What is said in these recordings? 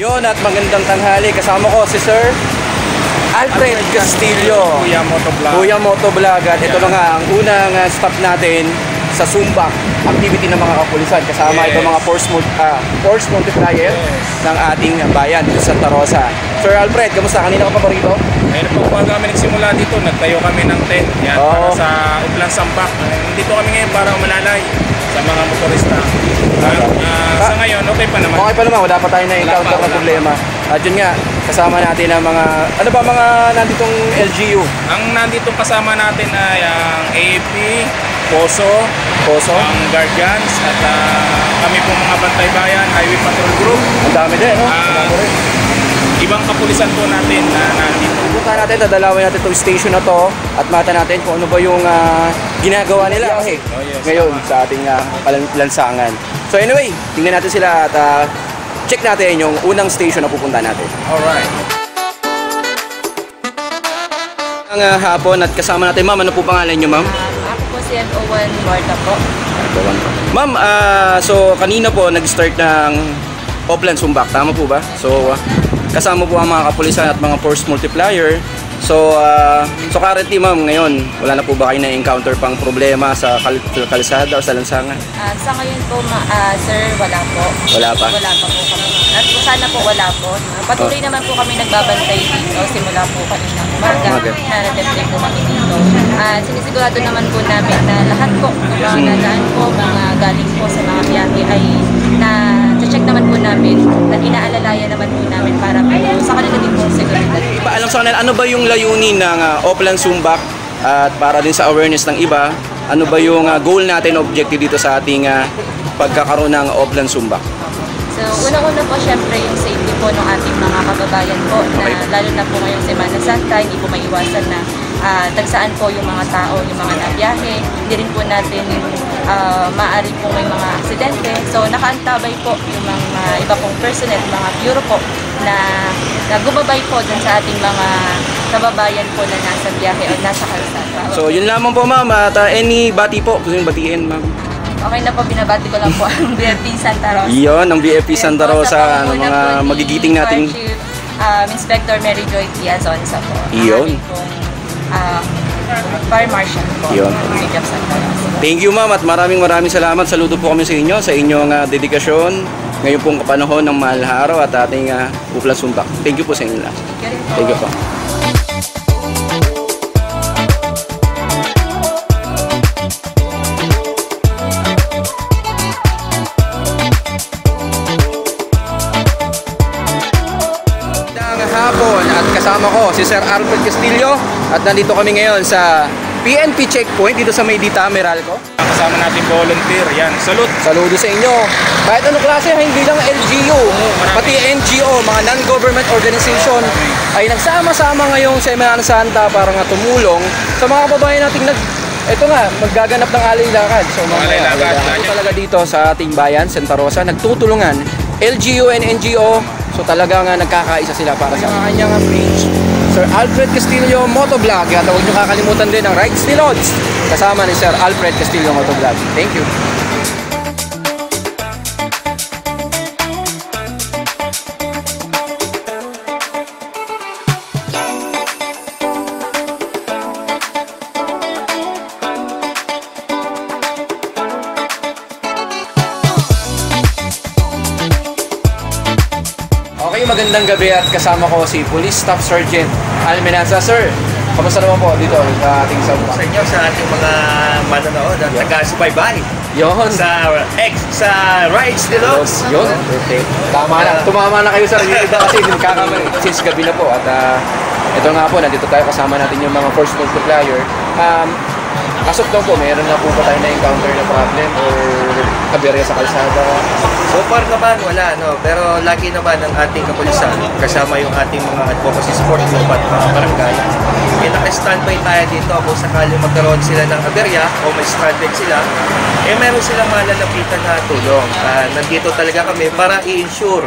Yon at magandang tanghali. Kasama ko si Sir Alfred Castillo. Kuya Motovlog. At ito na nga ang unang stop natin sa Sumbak activity ng mga kapulisan. Kasama ito mga force multiplier ng ating bayan sa Santa Rosa. Sir Alfred, kamusta? Kanina ka pa rito? Ngayon po kami nagsimula dito. Nagtayo kami ng tent. Yan, para sa Uplan Sambak. Dito kami ngayon para umalalay sa mga motorista. Sa ngayon, okay pa naman. Okay pa naman, wala pa tayo na-encounter na problema. At yun nga, kasama natin ang mga, ano ba mga nanditong LGU? Ang nanditong kasama natin ay ang AFP, Poso, ang Guardians, at kami pong mga Bantay Bayan, Highway Patrol Group. Ang dami din, no? Ibang kapulisan po natin na nandito. Punta natin, dadalawin natin itong station na to at mata natin kung ano ba yung ginagawa nila ngayon sa ating lansangan. So anyway, tingnan natin sila at check natin yung unang station na pupunta natin. Alright. Ang hapon at kasama natin, ma'am, ano po pangalan nyo, ma'am? Ako po si MO1 Marta po. Ma'am, so kanina po nag-start ng Uplan Sumbak, tama po ba? So kasama po ang mga kapulisan at mga force multiplier. So currently, ma'am, ngayon, wala na po ba kayo na-encounter pang problema sa kalsada o sa lansangan? Sa ngayon po, sir, wala po. Wala pa? Wala pa po kami. At sana po wala po. Patuloy naman po kami nagbabantay dito simula po kaninang umaga. Na na-deplay po kami dito. Sinisigurado naman po namin na lahat po, mga nadaan po, mga galing po sa mga biyahe ay na-check naman po namin at inaalalayan naman po namin para po sa kanila din po seguridad. Ipaalam sa kanila, ano ba yung layunin ng Uplan Sumbak at para din sa awareness ng iba, ano ba yung goal natin, objective dito sa ating pagkakaroon ng Uplan Sumbak? So, unang-una po syempre yung safety po ng ating mga kababayan po na lalo na po ngayong Semana Santa, hindi po maiwasan na tagsaan po yung mga tao, yung mga nabiyahe. Hindi rin po natin maaari po may mga aksidente. So, nakaantabay po yung mga iba pong personnel, mga bureau po na gumabay po dun sa ating mga kababayan po na nasa biyahe o nasa kalsada. So, yun lamang po, ma'am. At any bati po, gusto yung batiin, ma'am? Okay na po, binabati ko lang po ang BFP Santa Rosa. Iyon, ang BFP Santa Rosa, ang mga magigiting nating Inspector Mary Joy Piazonza po. Iyon. Fire Marshal po. Iyon. City of Santa Rosa. Thank you, ma'am, at maraming salamat. Saludo po kami sa inyo, sa inyong dedikasyon ngayon pong kapanahon ng mahal na araw at ating Uplan Sumbak. Thank you po sa inyo lahat. Thank you po. Hapon at kasama ko si Sir Alfred Castillo at nandito kami ngayon sa PNP checkpoint dito sa Maydita, Meralco. Kasama natin volunteer, yan, saludo sa inyo. Kahit ano klase, hindi lang LGU, pati NGO, mga non-government organization ay nagsama-sama ngayong Semana Santa para nga tumulong sa mga kababayan nating maggaganap ng alay lakad. So talaga dito sa ating bayan, Santa Rosa, nagtutulungan LGU and NGO. So talaga nga nagkakaisa sila para sa kanyang page, Sir Alfred Castillo Motovlog. At huwag nyo kakalimutan din ang Rights ni Lods kasama ni Sir Alfred Castillo Motovlog. Thank you. Magandang gabi at kasama ko si Police Staff Sergeant Almenanza. Sir, kamusta naman po dito sa ating Sumbak? Sa inyo, sa ating mga manonood at taga-subaybay. Yun. Sa Rights ni Lods. Yun. Perfect. Tama na. Tumama na kayo, sir. Yung iba kasi nagkakamali. Since gabi na po. At ito nga po, nandito tayo kasama natin yung mga force multiplier. As of now po, meron na po ba tayo na-encounter na problem or kaberya sa kalsada? So far naman, wala, no? Pero lagi naman ang ating kapulisan, kasama yung ating mga advocacy support group at mga barangay. Naka-standby tayo dito kung sakali magkaroon sila ng aberya o may stranded sila, meron silang malalapitan na tulong. Nandito talaga kami para i-ensure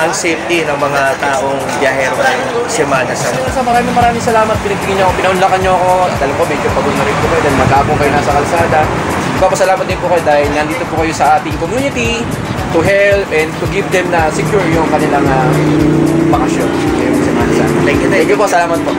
ang safety ng mga taong biyahero ngayong Semana Santa. Maraming salamat. Pinaunlakan niyo ako. Dahil ko, medyo pagod na rin ko dahil magkapong kayo nasa kalsada. Papasalamat din po kayo dahil nandito po kayo sa ating community to help and to give them na secure yung kanilang bakasyon ngayong Semana Santa. Thank you. Thank you po, salamat po.